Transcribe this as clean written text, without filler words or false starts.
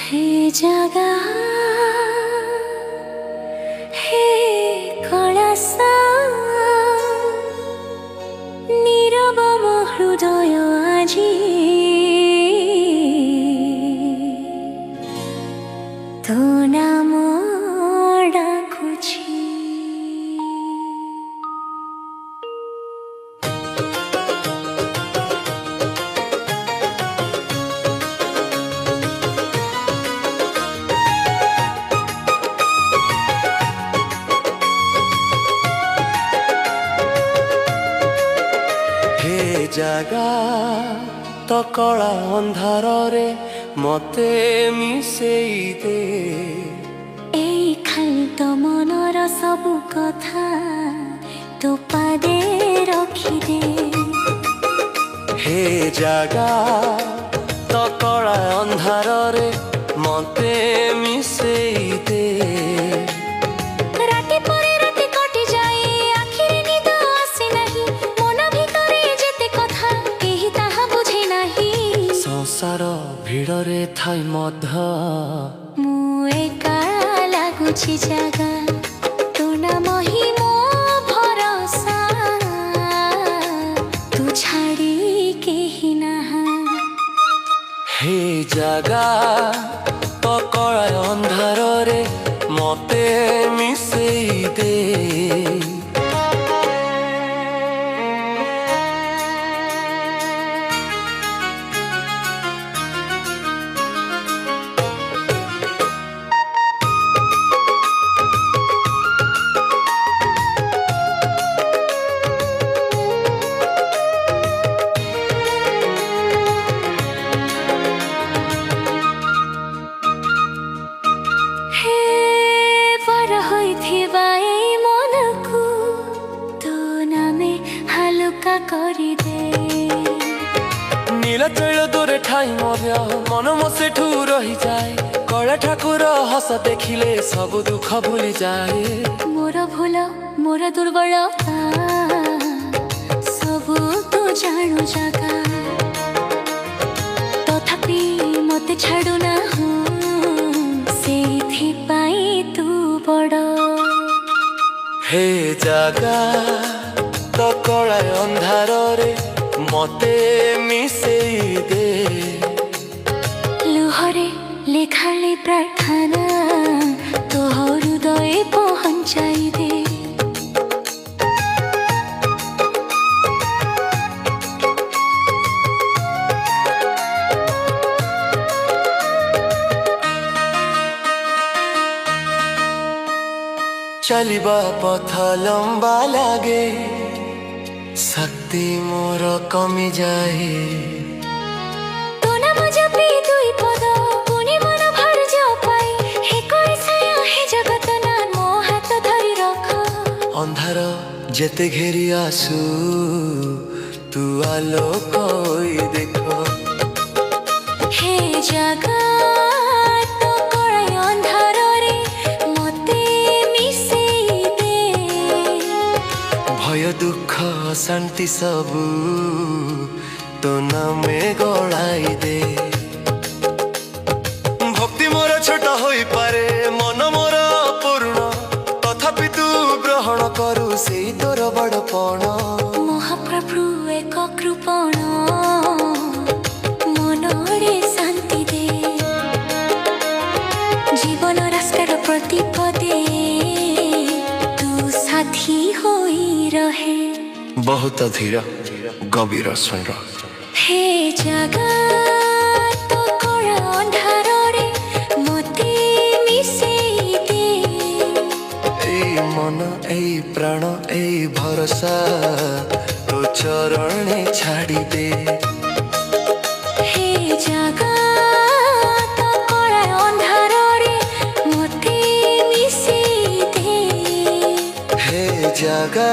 हे जगा हे कलासा नीरव मो हृदय আজি तो नाम डाकुछि। हे जागा तो कला अंधार रे मते मिसेई दे एई खाली तो मनर सबु कथा तो पादे रखी दे। हे जागा तो कला अंधार रे मते मिसेई दे राति परे राति कटि जाए आखिरे निद आसे नाही मन भितरे जेते कथा केही ताहा बुझे नाही। संसार भिड़ रे थाई मध्य मु एका लागुछि जागा तो नाम ही मो भरोसा तू छाड़ी केही नाहा। हे जागा तो कला अंधार रे मते मिसेई दे नीला तैल दूरे ठाई मर्य मन मो सेठू रही जाए कला ठाकुर हस देखिले सब दुख भूली जाए। मोर भूल मोर दुर्बलता सब तू जानू जागा तथापि मते छाड़ू ना सेथि पाई तू बड़। हे जागा तो कला अंधार रे मते मिसेई दे लुहरे लेखाले प्रार्थना तो हृदय पहुँचाई दे। चलिबा पथ लंबा लागे शक्ति मोर कमी जाए तो नाम जपी दुई पद पुनि मन भर जपाई हे कैसा हे जगत ना मो हाथ धरि रख। अंधार जेते घेरी आसू तू आलोक होई देखो। हे जगा तो कला अंधार रे मते मिसेई दे भय दुख शांति सबू तो नामे गड़ाई दे। भक्ति मोर छोट होई पारे मन मोर पूर्ण तथापि तू ग्रहण करू से तोर बड़पण। महाप्रभु एक कृपण मनरे शांति दे जीवन रास्तार प्रतिपदे तू साथी होई रहे। बहुत धीर गभीर स्वर। हे जागा तो कला अंधार रे मते मिसेई दे ए मन ए प्राण ए भरोसा तो चरणे छाड़ी दे। हे जागा तो कला अंधार रे मते मिसेई दे। हे जागा